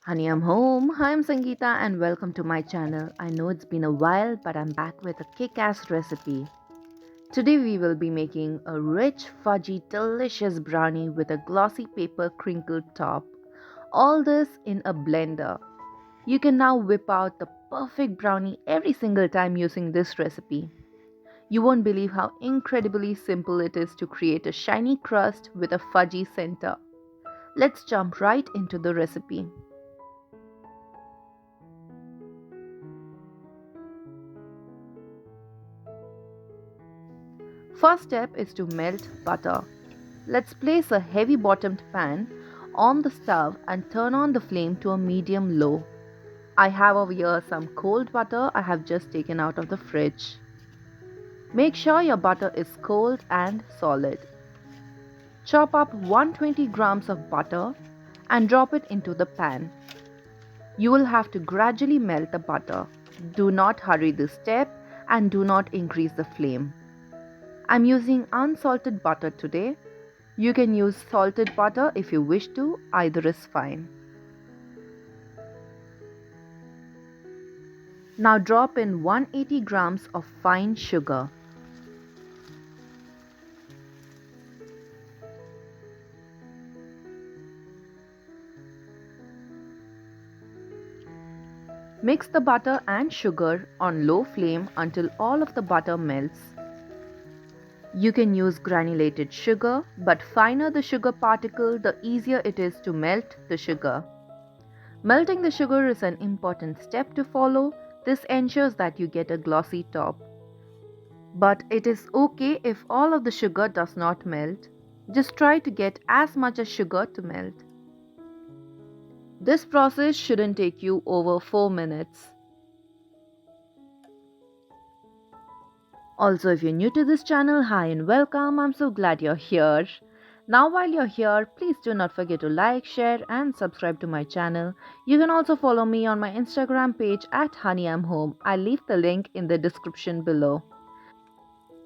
Honey, I'm home. Hi, I'm Sangeeta and welcome to my channel. I know it's been a while, but I'm back with a kick-ass recipe. Today we will be making a rich, fudgy, delicious brownie with a glossy paper crinkled top. All this in a blender. You can now whip out the perfect brownie every single time using this recipe. You won't believe how incredibly simple it is to create a shiny crust with a fudgy center. Let's jump right into the recipe. First step is to melt butter. Let's place a heavy bottomed pan on the stove and turn on the flame to a medium low. I have over here some cold butter I have just taken out of the fridge. Make sure your butter is cold and solid. Chop up 120 grams of butter and drop it into the pan. You will have to gradually melt the butter. Do not hurry this step and do not increase the flame. I'm using unsalted butter today. You can use salted butter if you wish to, either is fine. Now drop in 180 grams of fine sugar. Mix the butter and sugar on low flame until all of the butter melts. You can use granulated sugar, but finer the sugar particle, the easier it is to melt the sugar. Melting the sugar is an important step to follow. This ensures that you get a glossy top. But it is okay if all of the sugar does not melt. Just try to get as much as sugar to melt. This process shouldn't take you over 4 minutes. Also, if you're new to this channel, hi and welcome. I'm so glad you're here. Now, while you're here, please do not forget to like, share, and subscribe to my channel. You can also follow me on my Instagram page at honeyamhome. I'll leave the link in the description below.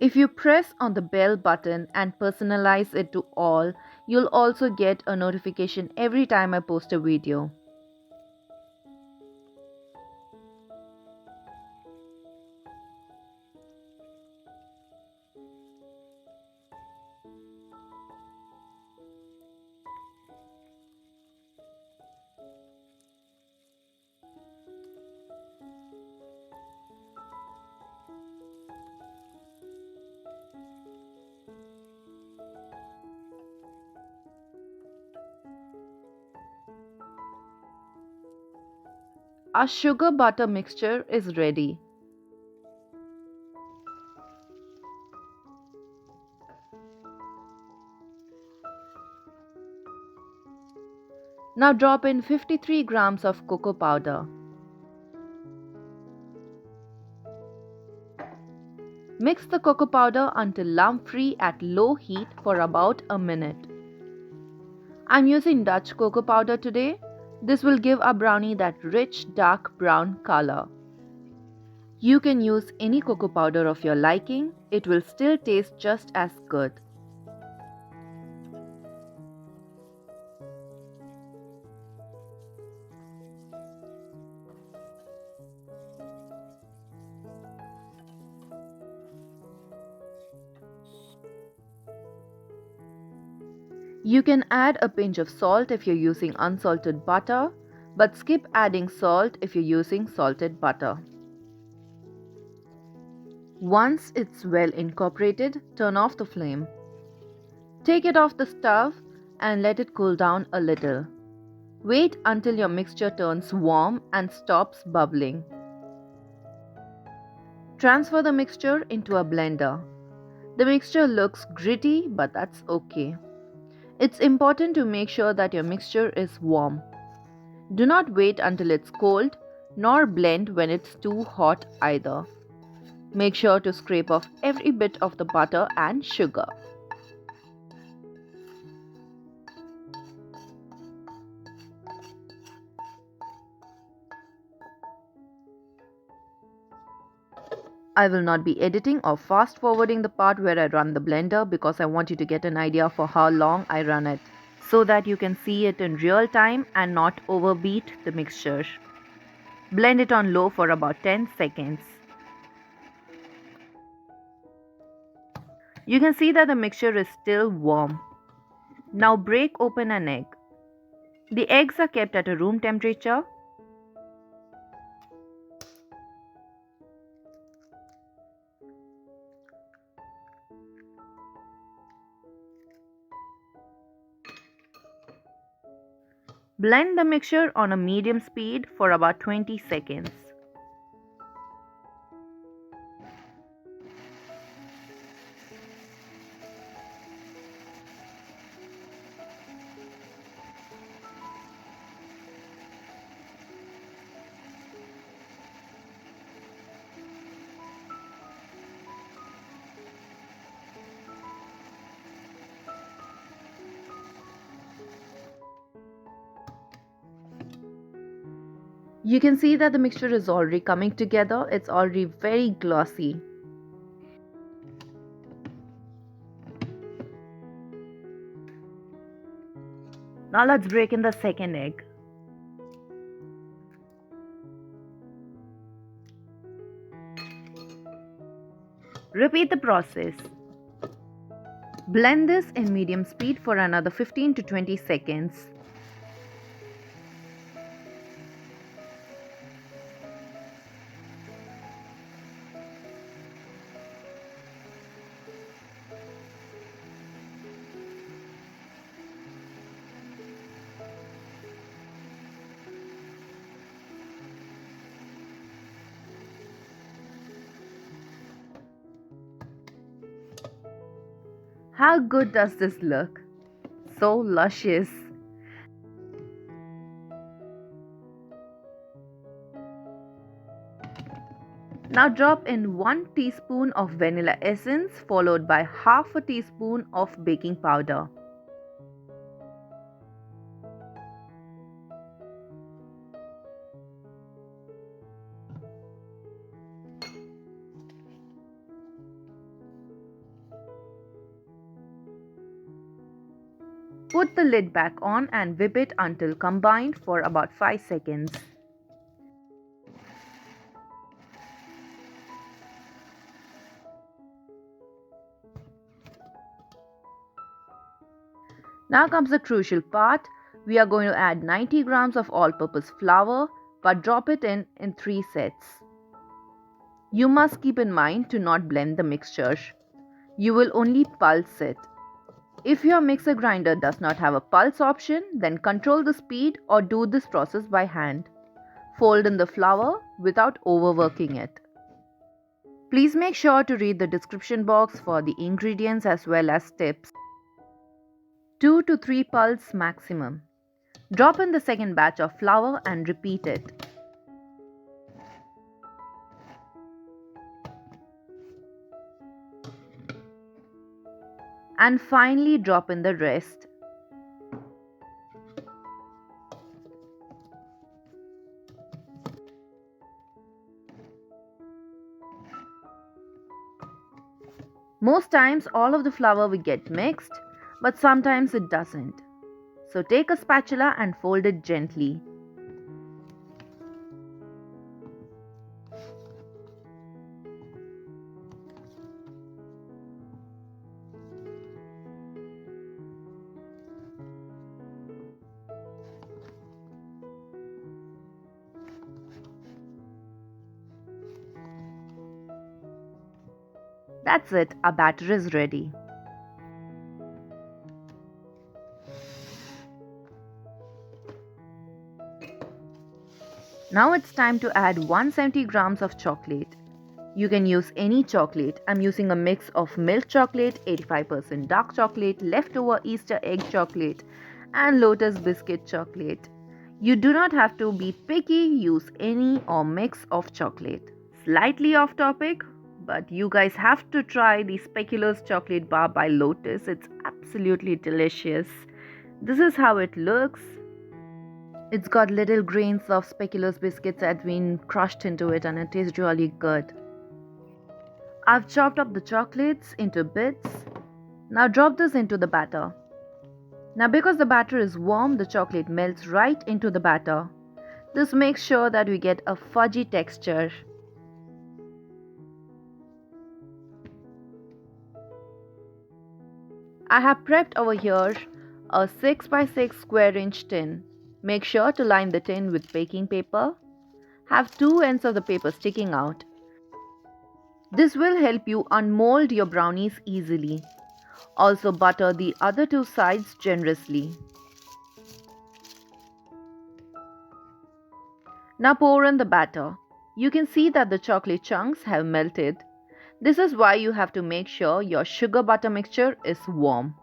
If you press on the bell button and personalize it to all, you'll also get a notification every time I post a video. Our sugar butter mixture is ready. Now drop in 53 grams of cocoa powder. Mix the cocoa powder until lump-free at low heat for about a minute. I'm using Dutch cocoa powder today. This will give our brownie that rich dark brown color. You can use any cocoa powder of your liking. It will still taste just as good. You can add a pinch of salt if you're using unsalted butter, but skip adding salt if you're using salted butter. Once it's well incorporated, turn off the flame. Take it off the stove and let it cool down a little. Wait until your mixture turns warm and stops bubbling. Transfer the mixture into a blender. The mixture looks gritty, but that's okay. It's important to make sure that your mixture is warm. Do not wait until it's cold, nor blend when it's too hot either. Make sure to scrape off every bit of the butter and sugar. I will not be editing or fast forwarding the part where I run the blender because I want you to get an idea for how long I run it. so that you can see it in real time and not overbeat the mixture. Blend it on low for about 10 seconds. You can see that the mixture is still warm. Now break open an egg. The eggs are kept at a room temperature. Blend the mixture on a medium speed for about 20 seconds. You can see that the mixture is already coming together. It's already very glossy. Now let's break in the second egg. Repeat the process. Blend this in medium speed for another 15 to 20 seconds. How good does this look? So luscious. Now drop in 1 teaspoon of vanilla essence followed by half a teaspoon of baking powder. Put the lid back on and whip it until combined for about 5 seconds. Now comes the crucial part. We are going to add 90 grams of all-purpose flour, but drop it in 3 sets. You must keep in mind to not blend the mixture. You will only pulse it. If your mixer grinder does not have a pulse option, then control the speed or do this process by hand. Fold in the flour without overworking it. Please make sure to read the description box for the ingredients as well as tips. 2 to 3 pulse maximum. Drop in the second batch of flour and repeat it. And finally drop in the rest. Most times all of the flour will get mixed, but sometimes it doesn't. So take a spatula and fold it gently. That's it, our batter is ready. Now it's time to add 170 grams of chocolate. You can use any chocolate. I'm using a mix of milk chocolate, 85% dark chocolate, leftover Easter egg chocolate, and lotus biscuit chocolate. You do not have to be picky, use any or mix of chocolate. Slightly off topic, but you guys have to try the Speculoos chocolate bar by Lotus. It's absolutely delicious. This is how it looks. It's got little grains of Speculoos biscuits that have been crushed into it and it is really good. I've chopped up the chocolates into bits. Now drop this into the batter. Now, because the batter is warm, the chocolate melts right into the batter. This makes sure that we get a fudgy texture. I have prepped over here a 6 by 6 square inch tin. Make sure to line the tin with baking paper. Have two ends of the paper sticking out. This will help you unmold your brownies easily. Also butter the other two sides generously. Now pour in the batter. You can see that the chocolate chunks have melted. This is why you have to make sure your sugar butter mixture is warm.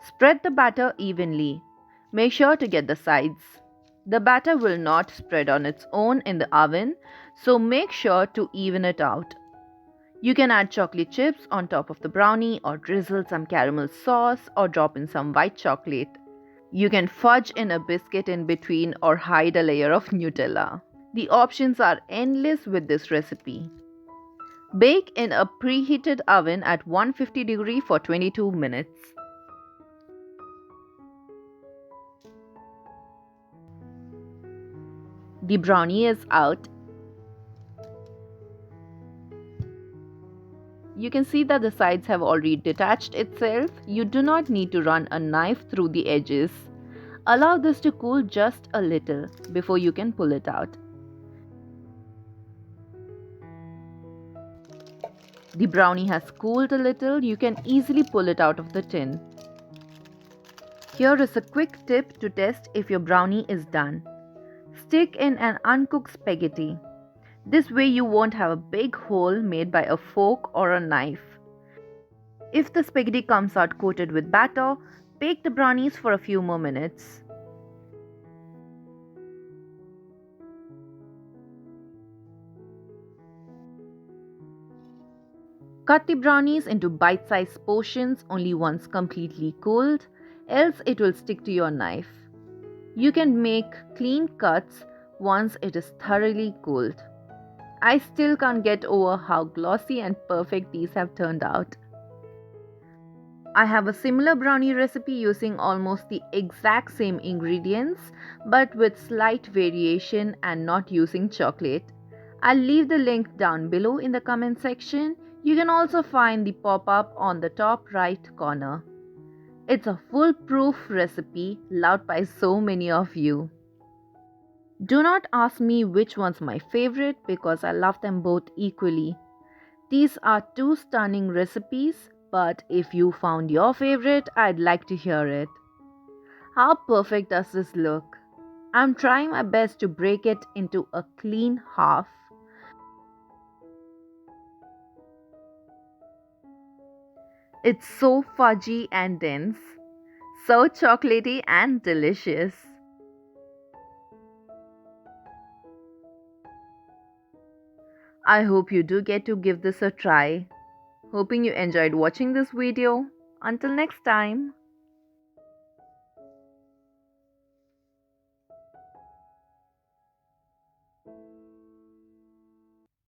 Spread the batter evenly. Make sure to get the sides. The batter will not spread on its own in the oven, so make sure to even it out. You can add chocolate chips on top of the brownie or drizzle some caramel sauce or drop in some white chocolate. You can fudge in a biscuit in between or hide a layer of Nutella. The options are endless with this recipe. Bake in a preheated oven at 150 degree for 22 minutes. The brownie is out. You can see that the sides have already detached itself. You do not need to run a knife through the edges. Allow this to cool just a little before you can pull it out. The brownie has cooled a little. You can easily pull it out of the tin. Here is a quick tip to test if your brownie is done. Stick in an uncooked spaghetti. This way you won't have a big hole made by a fork or a knife. If the spaghetti comes out coated with batter, bake the brownies for a few more minutes. Cut the brownies into bite-sized portions only once completely cooled, else it will stick to your knife. You can make clean cuts once it is thoroughly cooled. I still can't get over how glossy and perfect these have turned out. I have a similar brownie recipe using almost the exact same ingredients but with slight variation and not using chocolate. I'll leave the link down below in the comment section. You can also find the pop-up on the top right corner. It's a foolproof recipe loved by so many of you. Do not ask me which one's my favorite because I love them both equally. These are two stunning recipes, but if you found your favorite, I'd like to hear it. How perfect does this look? I'm trying my best to break it into a clean half. It's so fudgy and dense, so chocolatey and delicious. I hope you do get to give this a try. Hoping you enjoyed watching this video. Until next time.